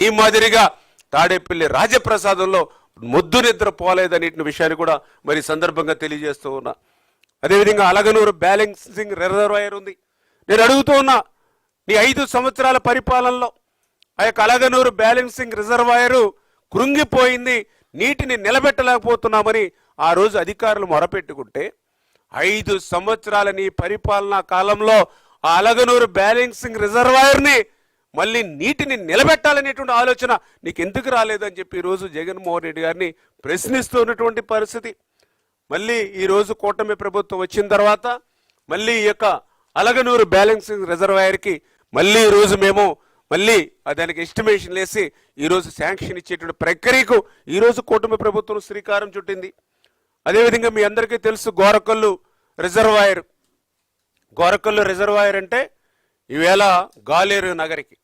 ఈ మాదిరిగా తాడేపల్లి రాజప్రసాదంలో మొద్దు నిద్ర పోలేదనే విషయాన్ని కూడా మరి సందర్భంగా తెలియజేస్తూ ఉన్నా. అదేవిధంగా అలగనూరు బ్యాలెన్సింగ్ రిజర్వాయర్ ఉంది. నేను అడుగుతూ ఉన్నా, నీ 5 సంవత్సరాల పరిపాలనలో ఆ యొక్క అలగనూరు బ్యాలెన్సింగ్ రిజర్వాయరు కృంగిపోయింది, నీటిని నిలబెట్టలేకపోతున్నామని ఆ రోజు అధికారులు మొరపెట్టుకుంటే 5 సంవత్సరాల నీ పరిపాలనా కాలంలో ఆ అలగనూరు బ్యాలెన్సింగ్ రిజర్వాయర్ని మళ్ళీ నీటిని నిలబెట్టాలనేటువంటి ఆలోచన నీకు ఎందుకు రాలేదని చెప్పి ఈరోజు జగన్మోహన్ రెడ్డి గారిని ప్రశ్నిస్తున్నటువంటి పరిస్థితి. మళ్ళీ ఈరోజు కూటమి ప్రభుత్వం వచ్చిన తర్వాత మళ్ళీ ఈ యొక్క అలగనూరు బ్యాలెన్సింగ్ రిజర్వాయర్కి మళ్ళీ ఈరోజు మేము మళ్ళీ దానికి ఎస్టిమేషన్ వేసి ఈరోజు శాంక్షన్ ఇచ్చేటువంటి ప్రక్రియకు ఈరోజు కూటమి ప్రభుత్వం శ్రీకారం చుట్టింది. అదేవిధంగా మీ అందరికీ తెలుసు గోరకల్లు రిజర్వాయర్. గోరకల్లు రిజర్వాయర్ అంటే ఈవేళ గాలేరు నగరికి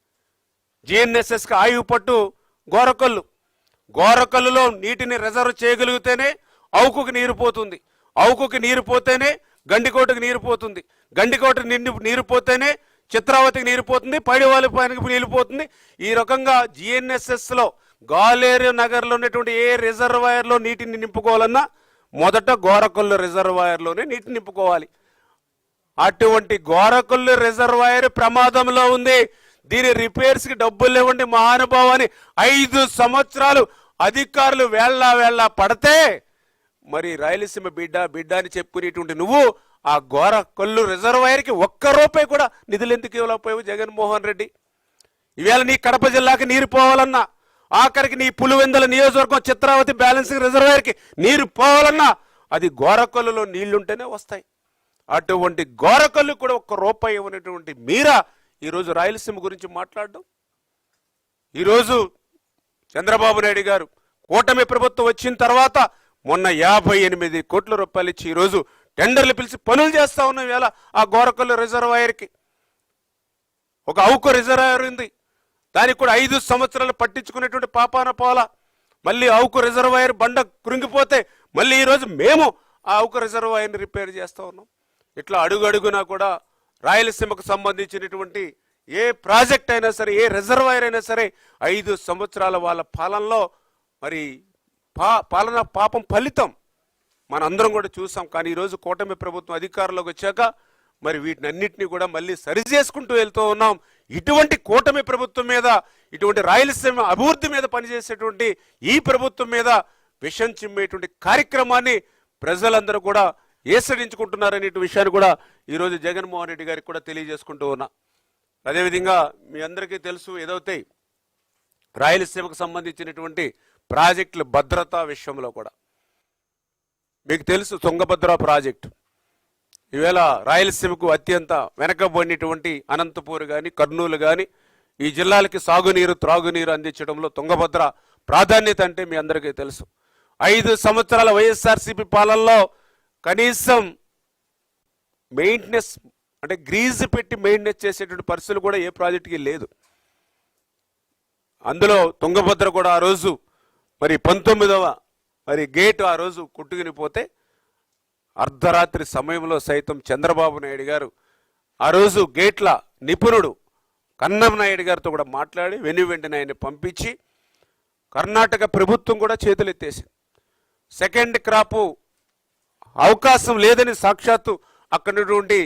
జిఎన్ఎస్ఎస్కి ఆయువు పట్టు గోరకల్లు. గోరకల్లులో నీటిని రిజర్వ్ చేయగలిగితేనే అవుకుకి నీరు పోతుంది, అవుకుకి నీరు పోతేనే గండికోటకి నీరు పోతుంది, గండికోటకి నీరు పోతేనే చిత్రావతికి నీరు పోతుంది, పైడివాళ్ళ పైనకి నీరు పోతుంది. ఈ రకంగా జిఎన్ఎస్ఎస్లో గాలేరు నగర్లో ఉన్నటువంటి ఏ రిజర్వాయర్లో నీటిని నింపుకోవాలన్నా మొదట గోరకల్లు రిజర్వాయర్లోనే నీటిని నింపుకోవాలి. అటువంటి గోరకల్లు రిజర్వాయర్ ప్రమాదంలో ఉంది. దీని రిపేర్స్కి డబ్బులు ఇవ్వండి మహానుభావాన్ని 5 సంవత్సరాలు అధికారులు వేళ్ళ పడితే మరి రాయలసీమ బిడ్డ అని చెప్పుకునేటువంటి నువ్వు ఆ గోరకల్లు రిజర్వాయర్కి 1 రూపాయి కూడా నిధులు ఎందుకు ఇవ్వలేకపోయావు జగన్మోహన్ రెడ్డి? ఈవేళ నీ కడప జిల్లాకి నీరు పోవాలన్నా, ఆఖరికి నీ పులివెందుల నియోజకవర్గం చిత్రావతి బ్యాలెన్సింగ్ రిజర్వాయర్కి నీరు పోవాలన్నా అది గోరకల్లులో నీళ్లుంటేనే వస్తాయి. అటువంటి గోరకల్లు కూడా 1 రూపాయి ఇవ్వనటువంటి మీరా ఈరోజు రాయలసీమ గురించి మాట్లాడడం. ఈరోజు చంద్రబాబు నాయుడు గారు కూటమి ప్రభుత్వం వచ్చిన తర్వాత మొన్న 58 కోట్ల రూపాయలు ఇచ్చి ఈరోజు టెండర్లు పిలిచి పనులు చేస్తా ఉన్నాం. వేళ ఆ గోరకల్లు రిజర్వాయర్కి ఒక అవుకు రిజర్వాయర్ ఉంది, దానికి కూడా 5 సంవత్సరాలు పట్టించుకునేటువంటి పాపాన పోల. మళ్ళీ అవుకు రిజర్వాయర్ బండ కృంగిపోతే మళ్ళీ ఈరోజు మేము ఆ అవుకు రిజర్వాయర్ని రిపేర్ చేస్తూ ఉన్నాం. ఇట్లా అడుగడుగునా కూడా రాయలసీమకు సంబంధించినటువంటి ఏ ప్రాజెక్ట్ అయినా సరే, ఏ రిజర్వాయర్ అయినా సరే 5 సంవత్సరాల వాళ్ళ పాలనలో మరి పాలన పాపం ఫలితం మనందరం కూడా చూసాం. కానీ ఈరోజు కూటమి ప్రభుత్వం అధికారంలోకి వచ్చాక మరి వీటినన్నింటినీ కూడా మళ్ళీ సరి చేసుకుంటూ వెళ్తూ ఉన్నాం. ఇటువంటి కూటమి ప్రభుత్వం మీద, ఇటువంటి రాయలసీమ అభివృద్ధి మీద పనిచేసేటువంటి ఈ ప్రభుత్వం మీద విషం చిమ్మేటువంటి కార్యక్రమాన్ని ప్రజలందరూ కూడా ఏసడించుకుంటున్నారనే విషయాన్ని కూడా ఈరోజు జగన్మోహన్ రెడ్డి గారికి కూడా తెలియజేసుకుంటూ ఉన్నా. అదేవిధంగా మీ అందరికీ తెలుసు ఏదైతే రాయలసీమకు సంబంధించినటువంటి ప్రాజెక్టుల భద్రత విషయంలో కూడా మీకు తెలుసు తుంగభద్ర ప్రాజెక్టు ఈవేళ రాయలసీమకు అత్యంత వెనకబడినటువంటి అనంతపూర్ కానీ కర్నూలు కానీ ఈ జిల్లాలకి సాగునీరు త్రాగునీరు అందించడంలో తుంగభద్ర ప్రాధాన్యత అంటే మీ అందరికీ తెలుసు. 5 సంవత్సరాల వైఎస్ఆర్సీపీ పాలనలో కనీసం మెయింటెనెన్స్ అంటే గ్రీజ్ పెట్టి మెయింటెనెన్స్ చేసేటువంటి పరిస్థితులు కూడా ఏ ప్రాజెక్టుకి లేదు. అందులో తుంగభద్ర కూడా ఆ రోజు మరి 19వ మరి గేటు ఆ రోజు కొట్టుకుని పోతే అర్ధరాత్రి సమయంలో సైతం చంద్రబాబు నాయుడు గారు ఆ రోజు గేట్ల నిపుణుడు కన్నం నాయుడు గారితో కూడా మాట్లాడి వెంటనే ఆయన పంపించి కర్ణాటక ప్రభుత్వం కూడా చేతులెత్తేసింది. సెకండ్ క్రాపు అవకాశం లేదని సాక్షాత్తు అక్కడున్నటువంటి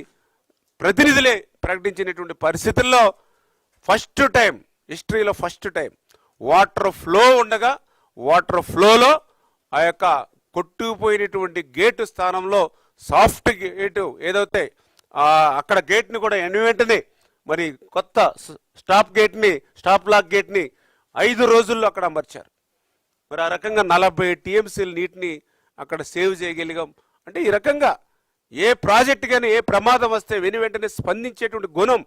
ప్రతినిధులే ప్రకటించినటువంటి పరిస్థితుల్లో ఫస్ట్ టైం హిస్టరీలో వాటర్ ఫ్లో ఉండగా వాటర్ ఫ్లోలో ఆ యొక్క కొట్టుకుపోయినటువంటి గేటు స్థానంలో సాఫ్ట్ గేటు ఏదైతే అక్కడ గేట్ని కూడా వెంటనే మరి కొత్త స్టాప్ లాక్ గేట్ని 5 రోజుల్లో అక్కడ అమర్చారు. మరి ఆ రకంగా 40 టీఎంసీల నీటిని అక్కడ సేవ్ చేయగలిగాం. అంటే ఈ రకంగా ఏ ప్రాజెక్టు కానీ ఏ ప్రమాదం వస్తే వెంటనే స్పందించేటువంటి గుణం